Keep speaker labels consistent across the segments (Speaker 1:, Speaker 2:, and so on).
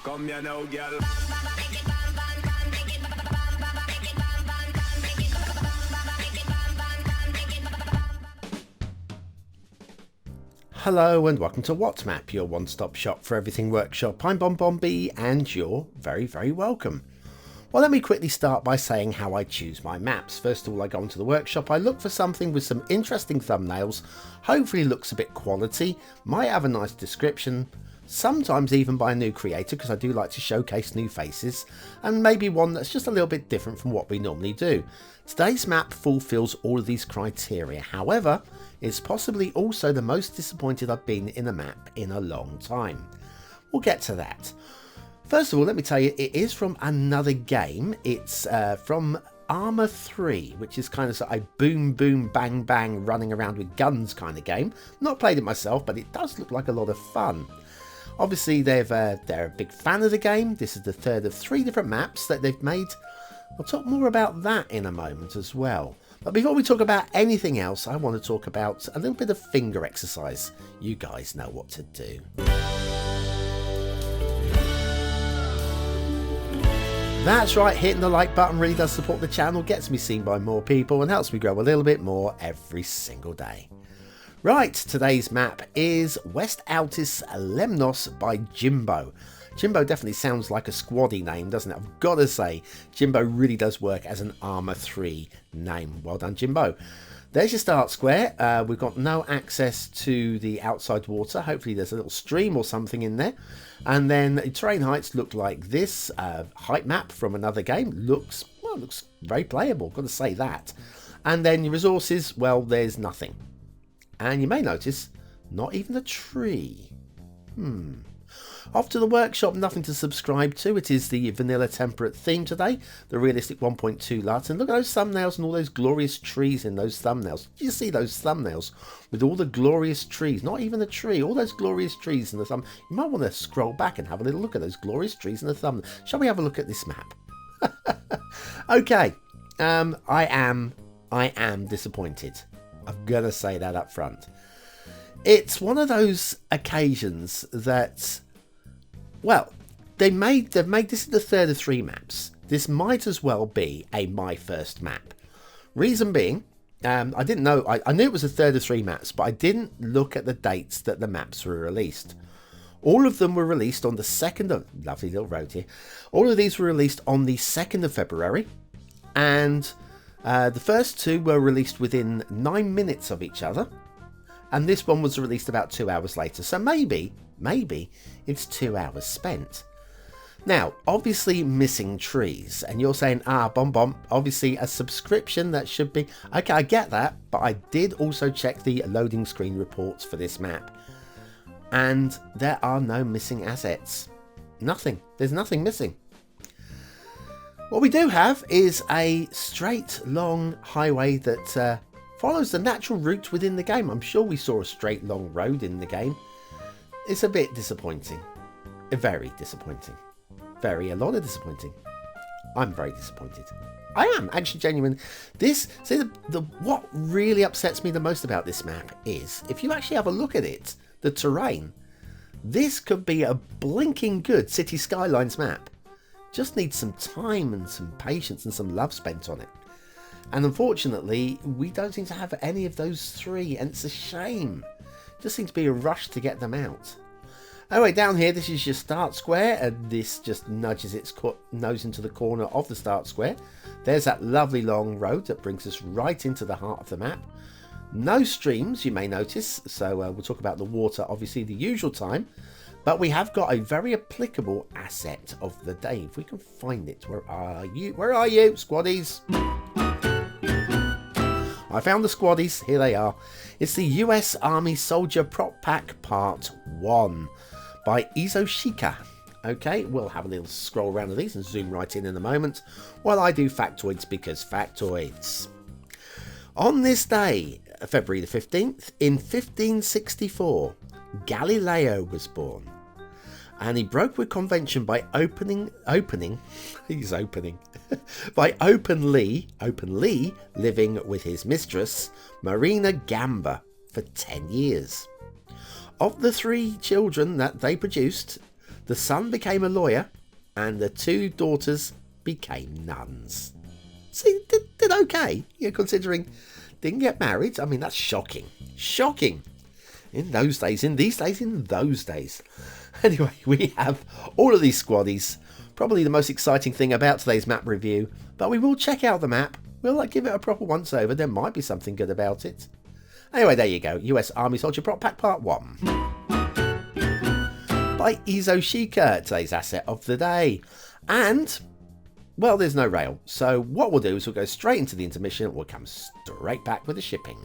Speaker 1: Come here now, girl.
Speaker 2: Hello and welcome to WhatMap, your one-stop shop for everything workshop. I'm BonBonB and you're very, very welcome. Well, let me quickly start by saying how I choose my maps. First of all, I go into the workshop, I look for something with some interesting thumbnails, hopefully looks a bit quality, might have a nice description, sometimes even by a new creator because I do like to showcase new faces, and maybe one that's just a little bit different from what we normally do. Today's map fulfills all of these criteria, however, it's possibly also the most disappointed I've been in a map in a long time. We'll get to that. First of all, let me tell you, it is from another game. It's from Arma 3, which is kind of a boom, boom, bang, bang, running around with guns kind of game. Not played it myself, but it does look like a lot of fun. Obviously, they're a big fan of the game. This is the third of 3 different maps that they've made. We'll talk more about that in a moment as well. But before we talk about anything else, I want to talk about a little bit of finger exercise. You guys know what to do. That's right, hitting the like button really does support the channel, gets me seen by more people and helps me grow a little bit more every single day. Right, today's map is West Altis Lemnos by Jimbo. Jimbo definitely sounds like a squaddy name, doesn't it? I've got to say, Jimbo really does work as an Arma 3 name. Well done, Jimbo. There's your start square. We've got no access to the outside water. Hopefully there's a little stream or something in there. And then the terrain heights look like this. Height map from another game looks very playable, got to say that. And then your resources, well, there's nothing. And you may notice, not even a tree. Off to the workshop, nothing to subscribe to. It is the vanilla temperate theme today, the realistic 1.2 LUT. And look at those thumbnails and all those glorious trees in those thumbnails. Did you see those thumbnails with all the glorious trees? Not even a tree, all those glorious trees in the thumb. You might want to scroll back and have a little look at those glorious trees in the thumbnail. Shall we have a look at this map? Okay, I am disappointed. I'm gonna say that up front. It's one of those occasions that, well, they've made this is the third of 3 maps. This might as well be a my first map. Reason being, I didn't know, I knew it was the third of 3 maps, but I didn't look at the dates that the maps were released. All of them were released on the 2nd of, lovely little road here. All of these were released on the 2nd of February, and the first 2 were released within 9 minutes of each other. And this one was released about 2 hours later. So maybe it's 2 hours spent. Now, obviously missing trees. And you're saying, BonBonB, obviously a subscription that should be... Okay, I get that. But I did also check the loading screen reports for this map. And there are no missing assets. Nothing. There's nothing missing. What we do have is a straight, long highway that... follows the natural route within the game. I'm sure we saw a straight long road in the game. It's a bit disappointing. Very disappointing. A lot of disappointing. I'm very disappointed. I am actually genuine. What really upsets me the most about this map is if you actually have a look at it, the terrain. This could be a blinking good Cities Skylines map. Just needs some time and some patience and some love spent on it. And unfortunately, we don't seem to have any of those 3, and it's a shame. Just seems to be a rush to get them out. Anyway, down here, this is your start square, and this just nudges its nose into the corner of the start square. There's that lovely long road that brings us right into the heart of the map. No streams, you may notice, so we'll talk about the water, obviously, the usual time. But we have got a very applicable asset of the day. If we can find it, where are you? Where are you, squaddies? I found the squaddies, here they are. It's the US Army Soldier Prop Pack Part 1 by Ezoshika. Okay, we'll have a little scroll around of these and zoom right in a moment while I do factoids because factoids. On this day, February the 15th, in 1564, Galileo was born. And he broke with convention by openly living with his mistress, Marina Gamba, for 10 years. Of the 3 children that they produced, The son became a lawyer, and the 2 daughters became nuns. See, did okay, considering didn't get married. I mean, that's shocking. Shocking. In those days. Anyway, we have all of these squaddies. Probably the most exciting thing about today's map review. But we will check out the map. We'll give it a proper once over. There might be something good about it. Anyway, there you go. US Army Soldier Prop Pack Part 1. By Ezoshika, today's asset of the day. And, well, there's no rail. So what we'll do is we'll go straight into the intermission. We'll come straight back with the shipping.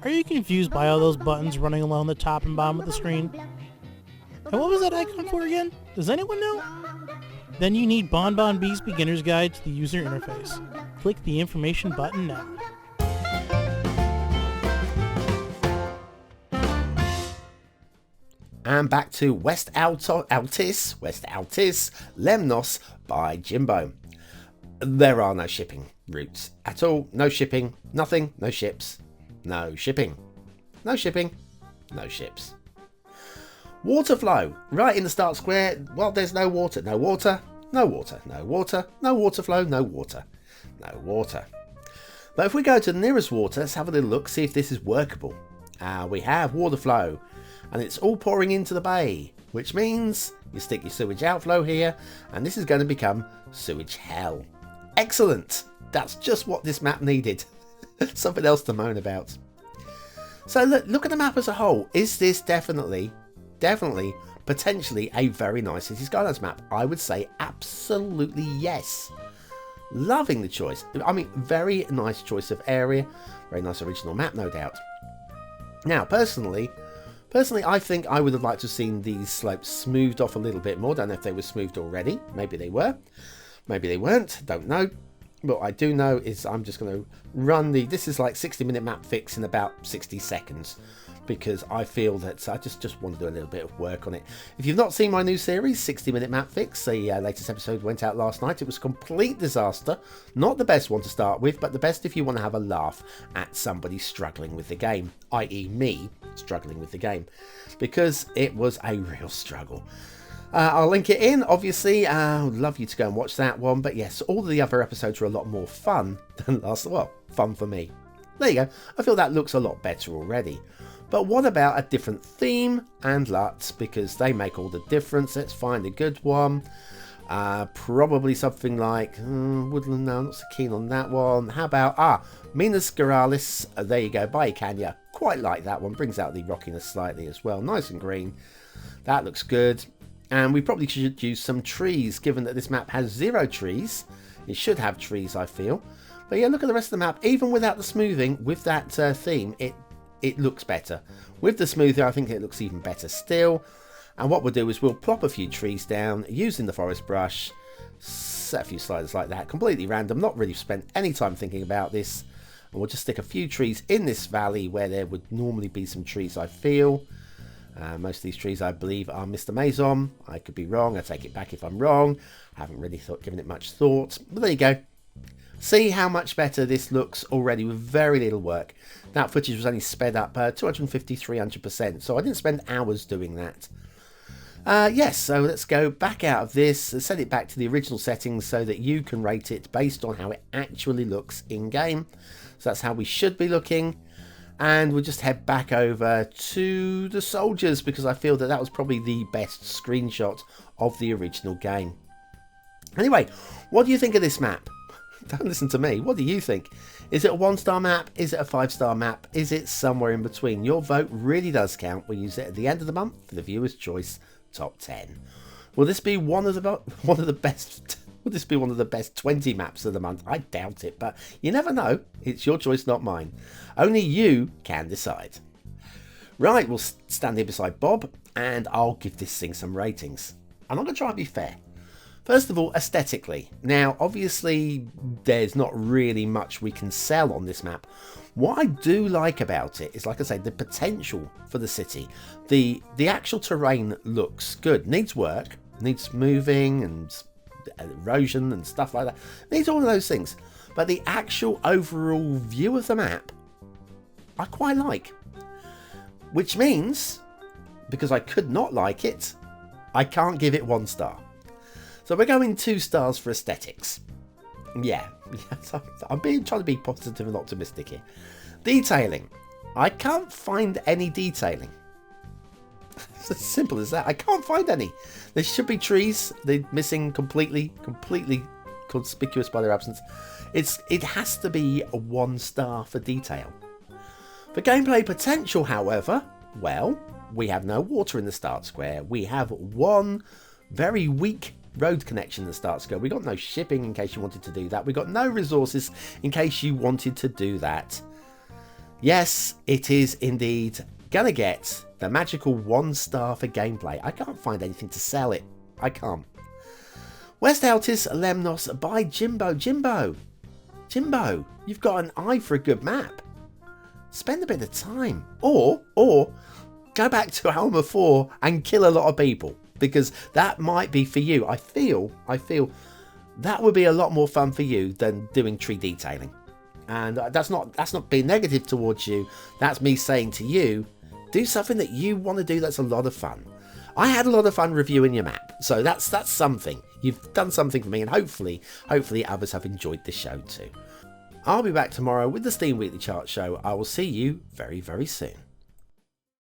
Speaker 1: Are you confused by all those buttons running along the top and bottom of the screen? And what was that icon for again? Does anyone know? Then you need BonBonB's Beginner's Guide to the User Interface. Click the information button now.
Speaker 2: And back to Altis Lemnos by Jimbo. There are no shipping routes at all. No shipping, nothing, no ships. No shipping. No shipping. No ships. Water flow. Right in the start square. Well, there's no water. No water. No water. No water. No water flow. No water. No water. But if we go to the nearest water, let's have a little look, see if this is workable. We have water flow. And it's all pouring into the bay. Which means you stick your sewage outflow here. And this is going to become sewage hell. Excellent. That's just what this map needed. Something else to moan about. So look at the map as a whole. Is this definitely, potentially a very nice Cities Skylines map? I would say absolutely yes. Loving the choice. I mean, very nice choice of area. Very nice original map, no doubt. Now, personally, I think I would have liked to have seen these slopes smoothed off a little bit more. Don't know if they were smoothed already. Maybe they were. Maybe they weren't. Don't know. What I do know is I'm just going to run this is like 60-minute map fix in about 60 seconds because I feel that I just want to do a little bit of work on it. If you've not seen my new series, 60-minute map fix, the latest episode went out last night. It was a complete disaster. Not the best one to start with, but the best if you want to have a laugh at somebody struggling with the game, i.e. me struggling with the game, because it was a real struggle. I'll link it in, obviously. I would love you to go and watch that one. But yes, all the other episodes were a lot more fun than last. Well, fun for me. There you go. I feel that looks a lot better already. But what about a different theme and LUTs? Because they make all the difference. Let's find a good one. Probably something like Woodland. No, I'm not so keen on that one. How about Minas Geralis? There you go. By Kanya. Quite like that one. Brings out the rockiness slightly as well. Nice and green. That looks good. And we probably should use some trees, given that this map has 0 trees. It should have trees, I feel. But yeah, look at the rest of the map. Even without the smoothing, with that theme, it looks better. With the smoothing, I think it looks even better still. And what we'll do is we'll plop a few trees down using the forest brush. Set a few sliders like that. Completely random. Not really spent any time thinking about this. And we'll just stick a few trees in this valley where there would normally be some trees, I feel. Most of these trees, I believe, are Mr. Maison. I could be wrong. I take it back if I'm wrong. I haven't really given it much thought. But there you go. See how much better this looks already with very little work. That footage was only sped up 250, 300%. So I didn't spend hours doing that. Yes, so let's go back out of this. Set it back to the original settings so that you can rate it based on how it actually looks in-game. So that's how we should be looking. And we'll just head back over to the soldiers because I feel that was probably the best screenshot of the original game. Anyway, what do you think of this map? Don't listen to me. What do you think? Is it a 1-star map? Is it a 5-star map? Is it somewhere in between? Your vote really does count. We use it at the end of the month for the viewer's choice top 10. Will this be one of the best? Will this be one of the best 20 maps of the month? I doubt it, but you never know. It's your choice, not mine. Only you can decide. Right, we'll stand here beside Bob, and I'll give this thing some ratings. And I'm going to try and be fair. First of all, aesthetically. Now, obviously, there's not really much we can sell on this map. What I do like about it is, like I say, the potential for the city. The actual terrain looks good. Needs work, needs moving and erosion and stuff like that. Needs all of those things. But the actual overall view of the map, I quite like. Which means, because I could not like it, I can't give it 1 star. So we're going 2 stars for aesthetics. Yeah, I'm trying to be positive and optimistic here. Detailing. I can't find any detailing. It's as simple as that. I can't find any. There should be trees. They're missing completely conspicuous by their absence. It has to be a 1 star for detail. For gameplay potential, however, well, we have no water in the start square. We have 1 very weak road connection in the start square. We got no shipping in case you wanted to do that. We got no resources in case you wanted to do that. Yes, it is indeed gonna get the magical 1 star for gameplay. I can't find anything to sell it. I can't. West Altis Lemnos by Jimbo. Jimbo, you've got an eye for a good map. Spend a bit of time. Or go back to Alma 4 and kill a lot of people. Because that might be for you. I feel that would be a lot more fun for you than doing tree detailing. And that's not being negative towards you. That's me saying to you, do something that you want to do that's a lot of fun. I had a lot of fun reviewing your map, so that's something. You've done something for me, and hopefully others have enjoyed the show too. I'll be back tomorrow with the Steam Weekly Chart Show. I will see you very, very soon.